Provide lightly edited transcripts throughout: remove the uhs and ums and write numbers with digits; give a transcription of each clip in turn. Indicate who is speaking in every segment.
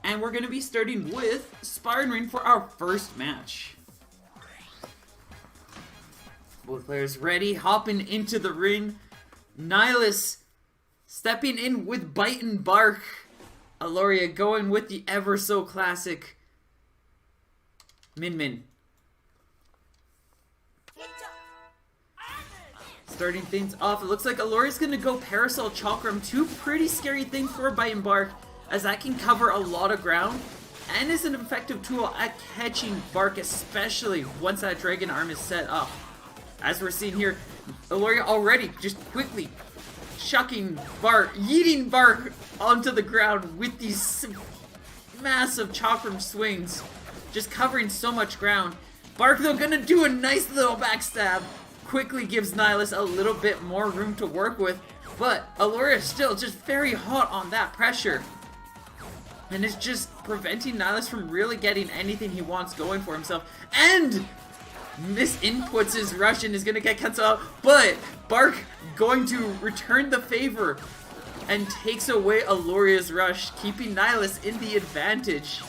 Speaker 1: And we're going to be starting with Sparring Ring for our first match. Both players ready, hopping into the ring. Nylis stepping in with Byte and Barq. Iloria going with the ever so classic Min Min. Starting things off, it looks like Iloria's gonna go Parasol Chakram. Two pretty scary things for Byte and Barq, as that can cover a lot of ground and is an effective tool at catching Barq, especially once that Dragon Arm is set up. As we're seeing here, Iloria already just quickly chucking Barq, yeeting Barq onto the ground with these massive Chakram swings, just covering so much ground. Barq, though, gonna do a nice little backstab. Quickly gives Nylis a little bit more room to work with, but Iloria is still just very hot on that pressure. And it's just preventing Nylis from really getting anything he wants going for himself. And misinputs his rush and is going to get cancelled out, but Barq going to return the favor and takes away Iloria's rush, keeping Nylis in the advantage.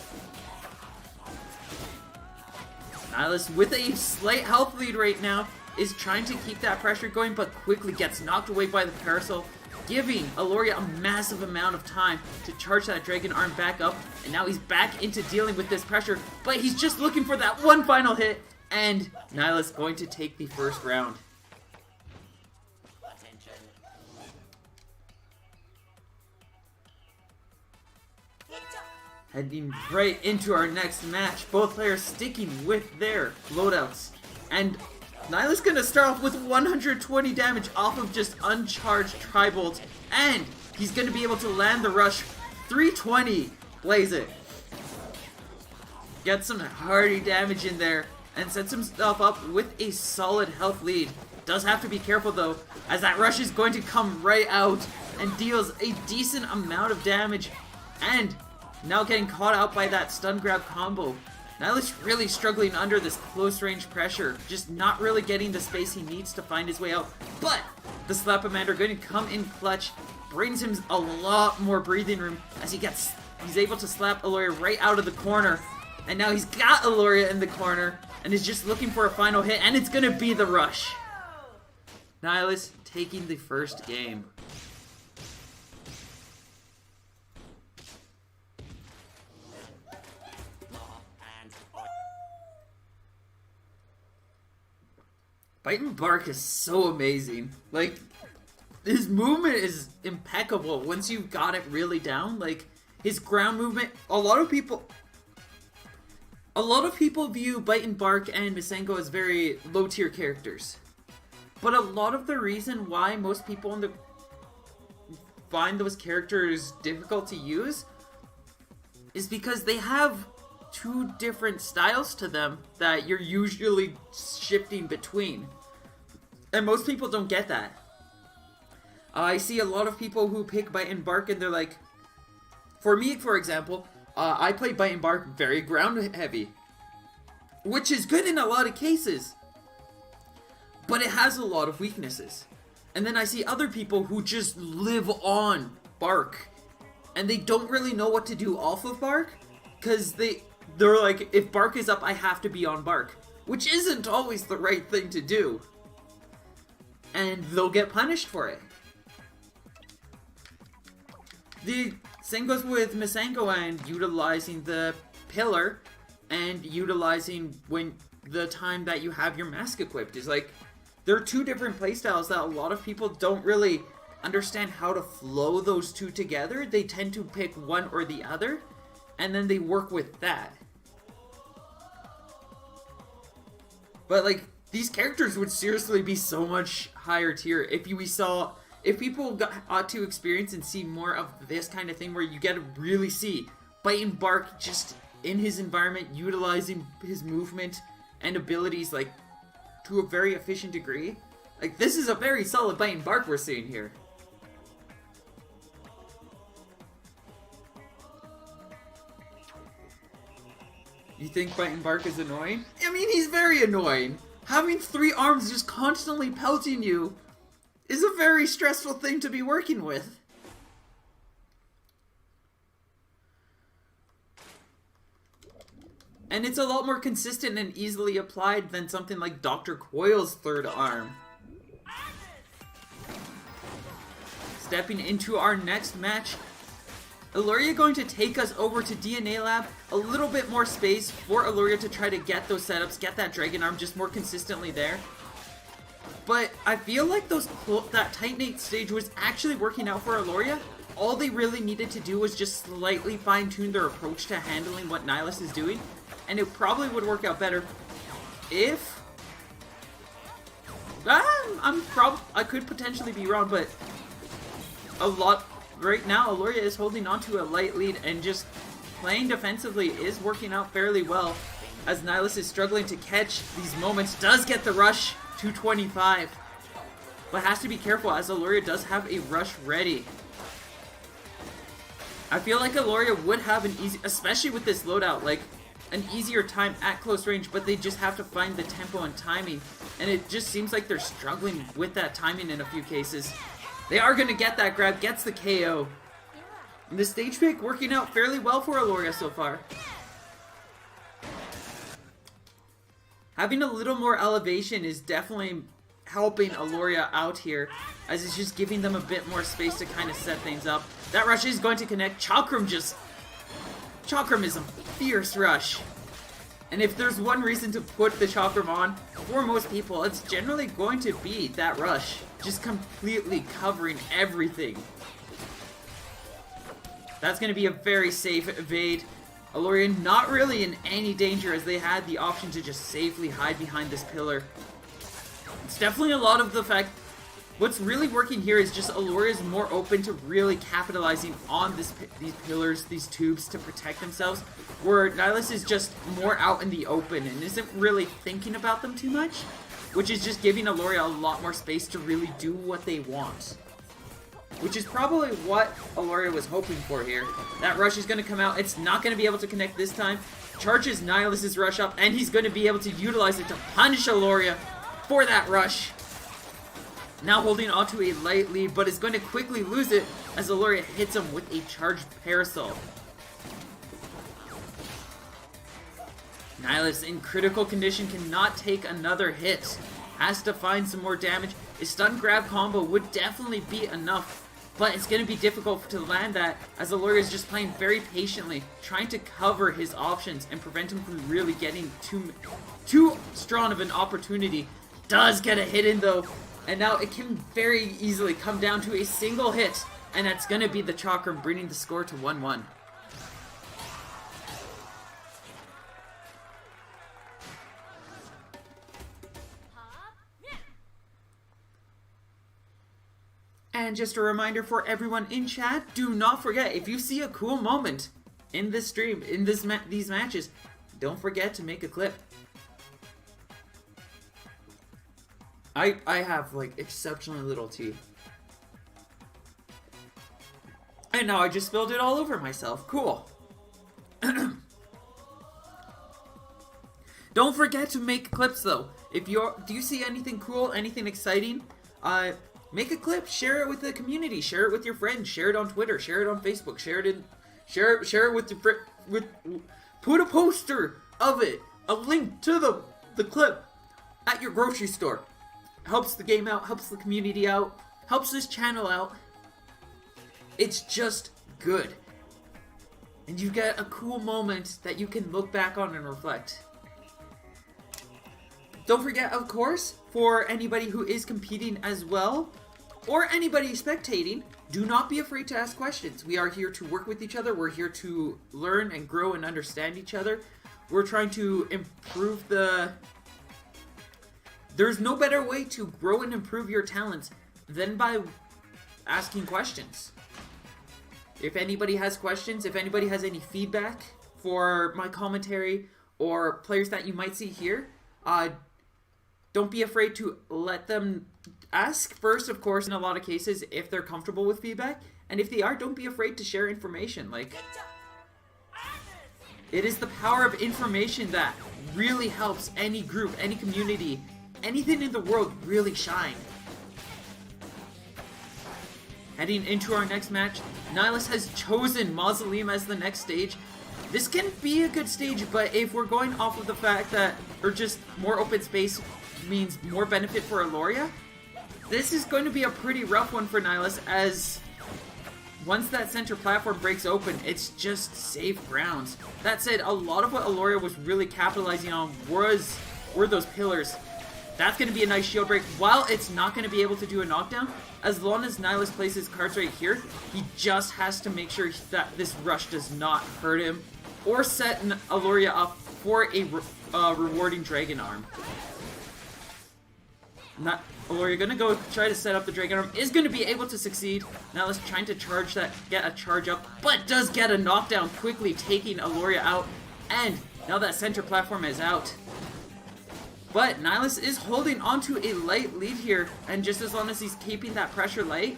Speaker 1: Nylis, with a slight health lead right now, is trying to keep that pressure going, but quickly gets knocked away by the Parasol, giving Iloria a massive amount of time to charge that Dragon Arm back up, and now he's back into dealing with this pressure, but he's just looking for that one final hit, and Nylis going to take the first round. Heading right into our next match, both players sticking with their loadouts, and Nylis gonna start off with 120 damage off of just uncharged Tri-Bolt, and he's gonna be able to land the rush. 320, blaze it. Get some hearty damage in there, and sets himself up with a solid health lead. Does have to be careful though, as that rush is going to come right out and deals a decent amount of damage, and now getting caught out by that stun grab combo. Nylis really struggling under this close range pressure, just not really getting the space he needs to find his way out. But the Slap-O-Mander going to come in clutch, brings him a lot more breathing room as he's able to slap Iloria right out of the corner. And now he's got Iloria in the corner and is just looking for a final hit, and it's going to be the rush. Nylis taking the first game. Byte and Barq is so amazing. Like, his movement is impeccable once you've got it really down. Like, his ground movement, a lot of people view Byte and Barq and Misengo as very low tier characters. But a lot of the reason why most people find those characters difficult to use is because they have two different styles to them that you're usually shifting between. And most people don't get that. I see a lot of people who pick Byte and Barq and they're like, for me, for example, I play Byte and Barq very ground heavy, which is good in a lot of cases, but it has a lot of weaknesses. And then I see other people who just live on Barq and they don't really know what to do off of Barq, because they're like, if Barq is up, I have to be on Barq, which isn't always the right thing to do. And they'll get punished for it. The same goes with Misengo and utilizing the pillar and utilizing when the time that you have your mask equipped. Is like, there are two different playstyles that a lot of people don't really understand how to flow those two together. They tend to pick one or the other, and then they work with that. But like, these characters would seriously be so much higher tier if people got to experience and see more of this kind of thing, where you get to really see Byte and Barq just in his environment, utilizing his movement and abilities like to a very efficient degree. Like, this is a very solid Byte and Barq we're seeing here. You think Byte and Barq is annoying? I mean, he's very annoying. Having 3 arms just constantly pelting you is a very stressful thing to be working with. And it's a lot more consistent and easily applied than something like Dr. Coil's third arm. Stepping into our next match, Iloria going to take us over to DNA Lab. A little bit more space for Iloria to try to get those setups, get that Dragon Arm just more consistently there. But I feel like that Titanate stage was actually working out for Iloria. All they really needed to do was just slightly fine-tune their approach to handling what Nylis is doing, and it probably would work out better if... I could potentially be wrong, but right now, Iloria is holding on to a light lead, and just playing defensively is working out fairly well, as Nylis is struggling to catch these moments. Does get the rush to 25, but has to be careful as Iloria does have a rush ready. I feel like Iloria would have an easy, especially with this loadout, like an easier time at close range, but they just have to find the tempo and timing, and it just seems like they're struggling with that timing in a few cases. They are going to get that grab, gets the KO. And the stage pick working out fairly well for Iloria so far. Having a little more elevation is definitely helping Iloria out here, as it's just giving them a bit more space to kind of set things up. That rush is going to connect. Chakram is a fierce rush. And if there's one reason to put the Chakram on, for most people, it's generally going to be that rush. Just completely covering everything. That's going to be a very safe evade. Iloria not really in any danger, as they had the option to just safely hide behind this pillar. It's definitely a lot of the fact... What's really working here is just Iloria is more open to really capitalizing on these pillars, these tubes, to protect themselves, where Nylis is just more out in the open and isn't really thinking about them too much, which is just giving Iloria a lot more space to really do what they want. Which is probably what Iloria was hoping for here. That rush is going to come out. It's not going to be able to connect this time. Charges Nylis' rush up, and he's going to be able to utilize it to punish Iloria for that rush. Now holding onto a light lead, but is going to quickly lose it as Iloria hits him with a charged parasol. Nylis in critical condition, cannot take another hit. Has to find some more damage. A stun grab combo would definitely be enough, but it's going to be difficult to land that, as Iloria is just playing very patiently, trying to cover his options and prevent him from really getting too strong of an opportunity. Does get a hit in though, and now it can very easily come down to a single hit, and that's going to be the Chakram, bringing the score to 1-1. And just a reminder for everyone in chat, do not forget, if you see a cool moment in this stream, in these matches, don't forget to make a clip. I have, like, exceptionally little tea. And now I just spilled it all over myself. Cool. Don't forget to make clips, though. Do you see anything cool, anything exciting? Make a clip, share it with the community, share it with your friends, share it on Twitter, share it on Facebook, share it with your put a poster of it, a link to the clip at your grocery store. Helps the game out, helps the community out, helps this channel out. It's just good. And you get a cool moment that you can look back on and reflect. Don't forget, of course, for anybody who is competing as well, or anybody spectating, do not be afraid to ask questions. We are here to work with each other. We're here to learn and grow and understand each other. We're trying to improve There's no better way to grow and improve your talents than by asking questions. If anybody has questions, if anybody has any feedback for my commentary or players that you might see here, don't be afraid to let them ask first, of course, in a lot of cases, if they're comfortable with feedback. And if they are, don't be afraid to share information. Like, it is the power of information that really helps any group, any community, anything in the world really shine. Heading into our next match, Nylis has chosen Mausoleum as the next stage. This can be a good stage, but if we're going off of the fact that, or just more open space means more benefit for Iloria, this is going to be a pretty rough one for Nylis, as once that center platform breaks open, it's just safe grounds. That said, a lot of what Iloria was really capitalizing on were those pillars. That's going to be a nice shield break. While it's not going to be able to do a knockdown, as long as Nylis places cards right here, he just has to make sure that this rush does not hurt him or set Iloria up for a rewarding Dragon Arm. Iloria gonna go try to set up the Dragon Arm, is gonna be able to succeed. Nylis trying to charge that, get a charge up, but does get a knockdown, quickly taking Iloria out. And now that center platform is out. But Nylis is holding onto a light lead here, and just as long as he's keeping that pressure light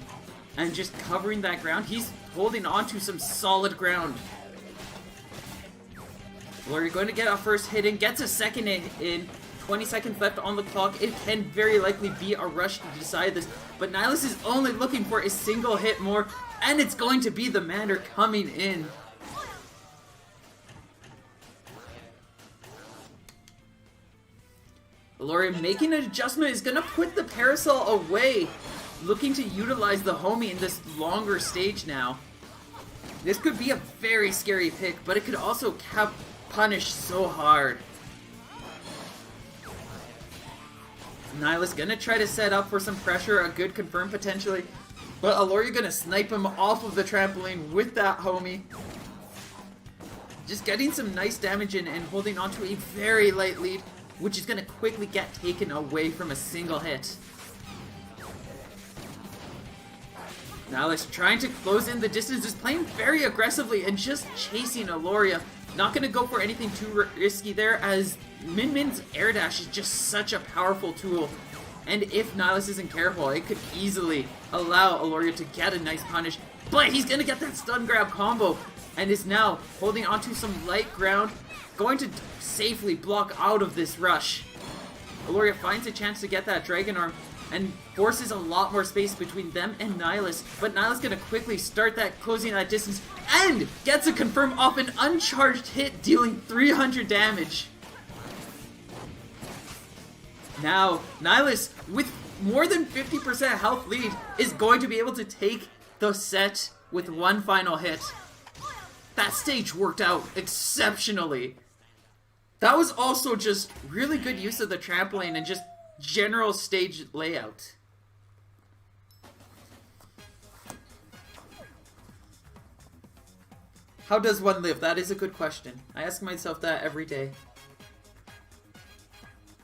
Speaker 1: and just covering that ground, he's holding onto some solid ground. Iloria going to get a first hit in, gets a second in. 20 seconds left on the clock. It can very likely be a rush to decide this, but Nylis is only looking for a single hit more, and it's going to be the Mander coming in. Iloria making an adjustment, is going to put the Parasol away, looking to utilize the homie in this longer stage now. This could be a very scary pick, but it could also punish so hard. Nylis gonna try to set up for some pressure, a good confirm potentially, but Iloria gonna snipe him off of the trampoline with that homie. Just getting some nice damage in and holding onto a very light lead, which is gonna quickly get taken away from a single hit. Nylis trying to close in the distance, is playing very aggressively and just chasing Iloria. Not gonna go for anything too risky there, as Min Min's air dash is just such a powerful tool. And if Nylis isn't careful, it could easily allow Iloria to get a nice punish. But he's gonna get that stun grab combo, and is now holding onto some light ground, going to safely block out of this rush. Iloria finds a chance to get that Dragon Arm, and forces a lot more space between them and Nylis, but Nylis gonna quickly start that, closing that distance, and gets a confirm off an uncharged hit, dealing 300 damage. Now, Nylis, with more than 50% health lead, is going to be able to take the set with one final hit. That stage worked out exceptionally. That was also just really good use of the trampoline and just general stage layout. How does one live? That is a good question. I ask myself that every day.